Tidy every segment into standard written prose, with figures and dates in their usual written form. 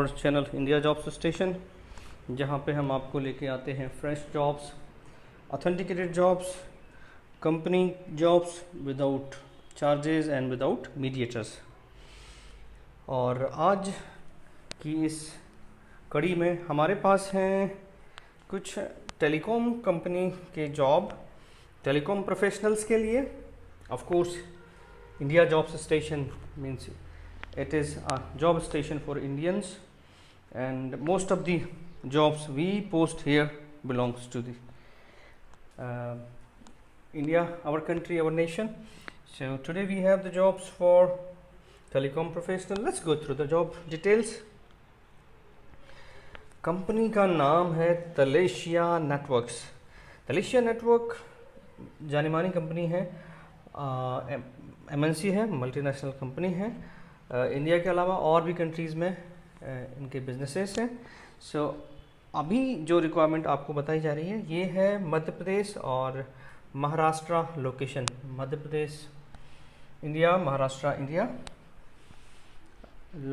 Our channel India jobs station, जहाँ पे हम आपको लेके आते हैं fresh jobs, authenticated jobs, company jobs without charges and without mediators. और आज की इस कड़ी में हमारे पास हैं कुछ टेलीकॉम कंपनी के जॉब टेलीकॉम प्रोफेशनल्स के लिए। Of course India jobs station means it is a job station for Indians, and most of the jobs we post here belongs to the India, our country, our nation. So today we have the jobs for telecom professional. Let's go through the job details. Company का नाम है तलेशिया networks. तलेशिया network जानी मानी company है, MNC है, multinational company है। India के अलावा और भी कंट्रीज़ में इनके बिजनेसेस हैं। सो अभी जो रिक्वायरमेंट आपको बताई जा रही है ये है मध्य प्रदेश और Maharashtra location. Madhya Pradesh India, Maharashtra India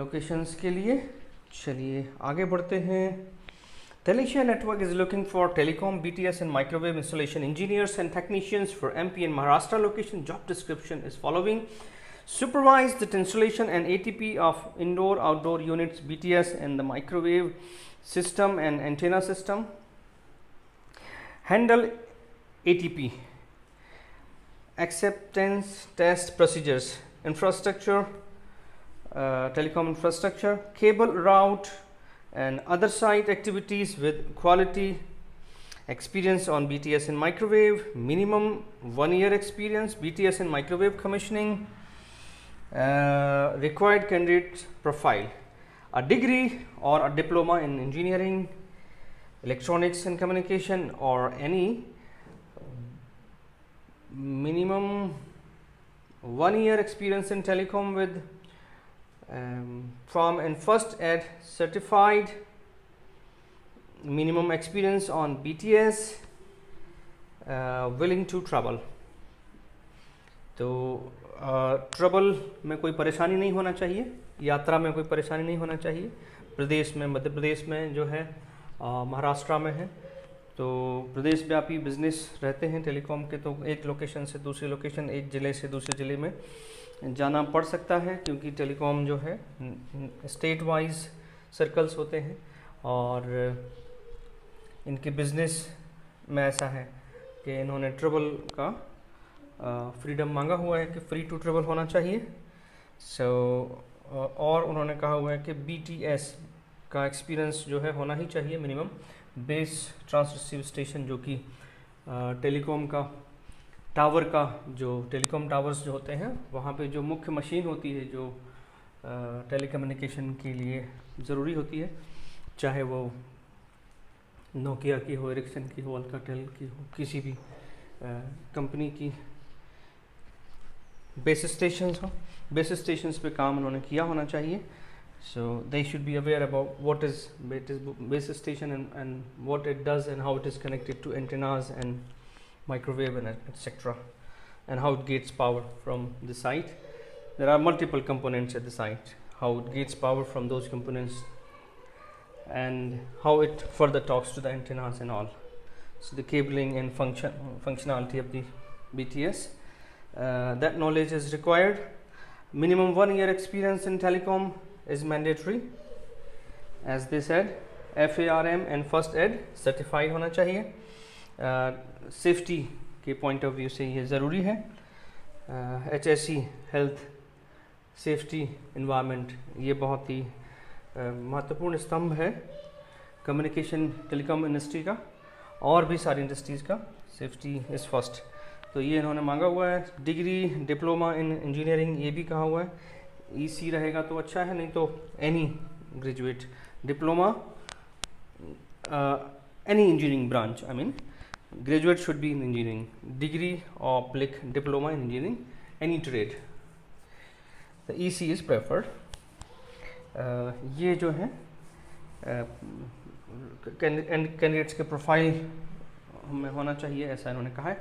locations के लिए। चलिए आगे बढ़ते हैं। Telesia Network is looking for telecom, BTS and microwave installation engineers and technicians for MP and Maharashtra location. Job description is following: supervise the installation and ATP of indoor outdoor units, BTS and the microwave system and antenna system. Handle ATP acceptance test procedures, infrastructure, telecom infrastructure, cable route and other site activities with quality experience on BTS and microwave. Minimum 1 year experience BTS and microwave commissioning. Required candidate profile: a degree or a diploma in engineering, electronics and communication, or any. Minimum 1 year experience in telecom with from and first aid certified. Minimum experience on BTS. Willing to travel. तो trouble में कोई परेशानी नहीं होना चाहिए, यात्रा में कोई परेशानी नहीं होना चाहिए। प्रदेश में, मध्य प्रदेश में जो है, महाराष्ट्र में है, तो प्रदेश व्यापी बिजनेस रहते हैं टेलीकॉम के। तो एक लोकेशन से दूसरी लोकेशन, एक ज़िले से दूसरे ज़िले में जाना पड़ सकता है, क्योंकि टेलीकॉम जो है स्टेट वाइज सर्कल्स होते हैं और इनके बिज़नेस में ऐसा है कि इन्होंने ट्रबल का फ्रीडम मांगा हुआ है कि फ्री टू ट्रेवल होना चाहिए। और उन्होंने कहा हुआ है कि BTS का एक्सपीरियंस जो है होना ही चाहिए मिनिमम। बेस ट्रांसरिसीव स्टेशन, जो कि टेलीकॉम का टावर का, जो टेलीकॉम टावर्स जो होते हैं वहाँ पे जो मुख्य मशीन होती है जो टेलीकम्युनिकेशन के लिए ज़रूरी होती है, चाहे वो नोकिया की हो, एरिक्सन की हो, अल्काटेल की हो, किसी भी कंपनी की बेस स्टेशंस हो, बेस स्टेशंस पे काम उन्होंने किया होना चाहिए। So they should be aware about what is base station and what it does and how it is connected to antennas and microwave and etc., and how it gets power from the site. There are multiple components at the site, how it gets power from those components and how it further talks to the antennas and all. So the cabling and functionality of the BTS, that knowledge is required. Minimum 1 year experience in telecom is mandatory, as they said. FARM and first aid certified होना चाहिए। Safety के point of view से ये ज़रूरी है। HSE health safety environment, ये बहुत ही महत्वपूर्ण स्तंभ है कम्युनिकेशन टेलीकॉम इंडस्ट्री का और भी सारी इंडस्ट्रीज़ का। सेफ्टी इज़ फर्स्ट, तो ये इन्होंने मांगा हुआ है। डिग्री, डिप्लोमा इन इंजीनियरिंग, ये भी कहा हुआ है। EC रहेगा तो अच्छा है, नहीं तो any graduate diploma, any engineering branch, I mean graduate should be in engineering, degree or diploma in engineering, any trade. The EC is preferred. ये जो है कैंडिडेट्स के प्रोफाइल में होना चाहिए, ऐसा इन्होंने कहा है।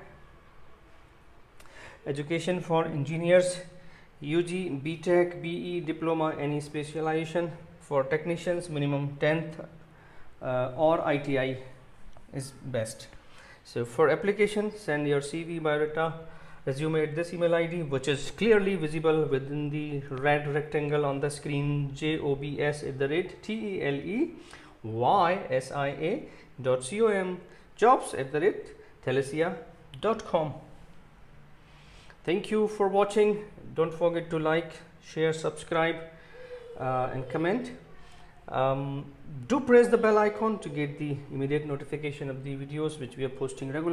Education for engineers, UG, BTech, BE, diploma, any specialization For technicians, minimum 10th or ITI is best. So for application, send your CV, biodata, resume at this email ID, which is clearly visible within the red rectangle on the screen, jobs@telesia.com, jobs@telesia.com. Thank you for watching. Don't forget to like, share, subscribe, and comment. Do press the bell icon to get the immediate notification of the videos which we are posting regularly.